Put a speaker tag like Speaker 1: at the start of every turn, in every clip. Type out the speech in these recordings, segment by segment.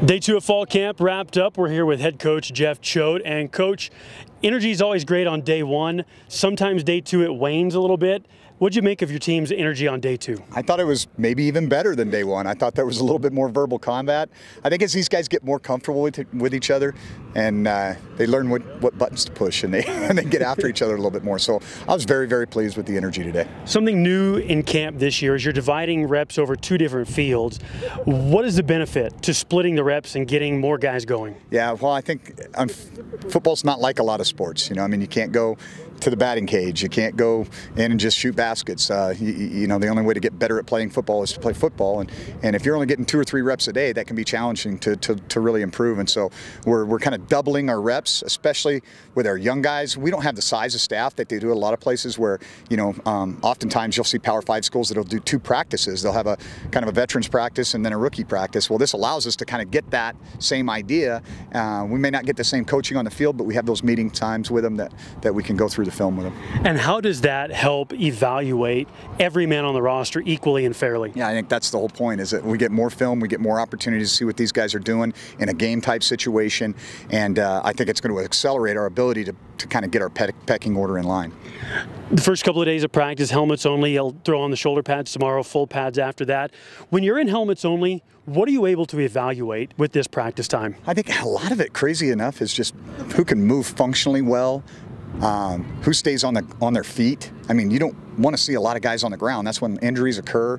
Speaker 1: Day 2 of fall camp wrapped up. We're here with head coach Jeff Choate. And coach, energy is always great on day 1. Sometimes day 2 it wanes a little bit. What'd you make of your team's energy on day 2?
Speaker 2: I thought it was maybe even better than day 1. I thought there was a little bit more verbal combat. I think as these guys get more comfortable with each other and they learn what buttons to push and they get after each other a little bit more. So I was very, very pleased with the energy today.
Speaker 1: Something new in camp this year is you're dividing reps over 2 different fields. What is the benefit to splitting the reps and getting more guys going?
Speaker 2: Yeah, well, I think football's not like a lot of sports. I mean, you can't go to the batting cage. You can't go in and just shoot baskets. The only way to get better at playing football is to play football. And if you're only getting 2 or 3 reps a day, that can be challenging to really improve. And so we're kind of doubling our reps, especially with our young guys. We don't have the size of staff that they do at a lot of places where, oftentimes you'll see Power 5 schools that'll do 2 practices. They'll have a kind of a veterans practice and then a rookie practice. Well, this allows us to kind of get that same idea. We may not get the same coaching on the field, but we have those meeting times with them that we can go through the film with them.
Speaker 1: And how does that help evaluate every man on the roster equally and fairly?
Speaker 2: Yeah, I think that's the whole point, is that we get more film, we get more opportunities to see what these guys are doing in a game type situation, and I think it's going to accelerate our ability to kind of get our pecking order in line.
Speaker 1: The first couple of days of practice, helmets only. I'll throw on the shoulder pads tomorrow, full pads after that. When you're in helmets only, what are you able to evaluate with this practice time?
Speaker 2: I think a lot of it, crazy enough, is just who can move functionally well, who stays on their feet. I mean, you don't want to see a lot of guys on the ground. That's when injuries occur.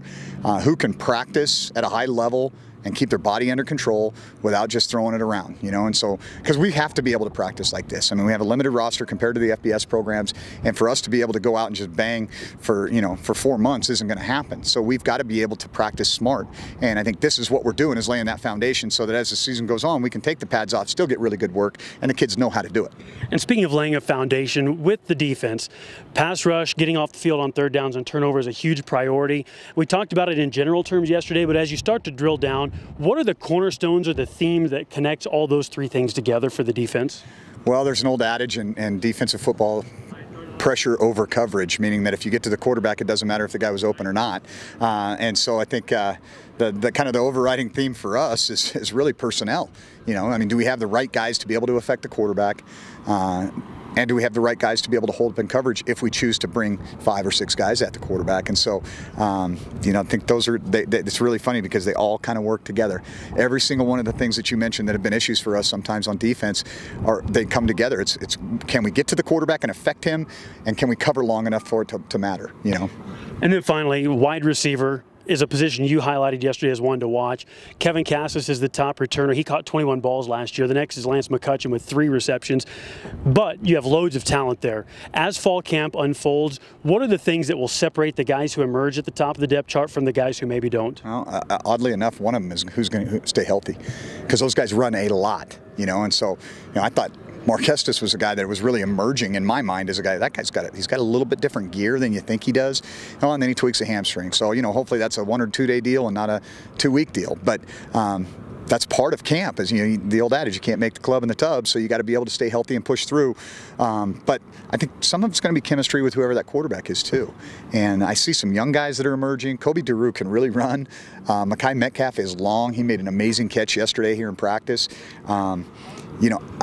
Speaker 2: Who can practice at a high level and keep their body under control without just throwing it around, and so, because we have to be able to practice like this. I mean, we have a limited roster compared to the FBS programs, and for us to be able to go out and just bang for 4 months isn't going to happen. So we've got to be able to practice smart, and I think this is what we're doing, is laying that foundation so that as the season goes on, we can take the pads off, still get really good work, and the kids know how to do it.
Speaker 1: And speaking of laying a foundation with the defense, pass rush, getting off the field on 3rd downs and turnover is a huge priority. We talked about it in general terms yesterday, but as you start to drill down, what are the cornerstones or the themes that connects all those 3 things together for the defense?
Speaker 2: Well, there's an old adage in defensive football, pressure over coverage, meaning that if you get to the quarterback, it doesn't matter if the guy was open or not. And so I think the kind of the overriding theme for us is really personnel. I mean, do we have the right guys to be able to affect the quarterback? And do we have the right guys to be able to hold up in coverage if we choose to bring 5 or 6 guys at the quarterback? And so, I think those are, it's really funny because they all kind of work together. Every single one of the things that you mentioned that have been issues for us sometimes on defense, they come together. It's can we get to the quarterback and affect him, and can we cover long enough for it to matter,
Speaker 1: And then finally, wide receiver is a position you highlighted yesterday as one to watch. Kevin Cassis is the top returner. He caught 21 balls last year. The next is Lance McCutcheon with 3 receptions. But you have loads of talent there. As fall camp unfolds, what are the things that will separate the guys who emerge at the top of the depth chart from the guys who maybe don't?
Speaker 2: Well, oddly enough, one of them is who's going to stay healthy, because those guys run a lot, and so I thought Mark Estes was a guy that was really emerging in my mind as a guy. That guy's he's got a little bit different gear than you think he does. And then he tweaks a hamstring. So, hopefully that's a 1 or 2 day deal and not a 2-week deal. But that's part of camp, is the old adage, you can't make the club in the tub, so you got to be able to stay healthy and push through. But I think some of it's going to be chemistry with whoever that quarterback is too. And I see some young guys that are emerging. Kobe Daru can really run. Mekhi Metcalf is long. He made an amazing catch yesterday here in practice.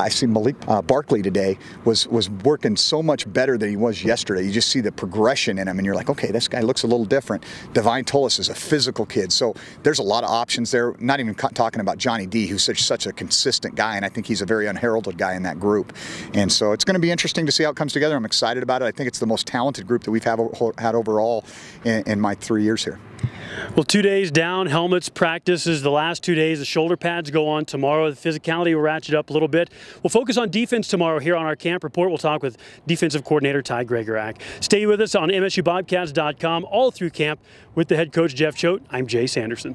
Speaker 2: I see Malik Barkley today was working so much better than he was yesterday. You just see the progression in him, and you're like, okay, this guy looks a little different. Divine Tullis is a physical kid, so there's a lot of options there. Not even talking about Johnny D, who's such a consistent guy, and I think he's a very unheralded guy in that group. And so it's going to be interesting to see how it comes together. I'm excited about it. I think it's the most talented group that we've had overall in my 3 years here.
Speaker 1: Well, 2 days down, helmets practice is the last 2 days. The shoulder pads go on tomorrow. The physicality will ratchet up a little bit. We'll focus on defense tomorrow here on our camp report. We'll talk with defensive coordinator Ty Gregorak. Stay with us on MSUBobcats.com all through camp with the head coach Jeff Choate. I'm Jay Sanderson.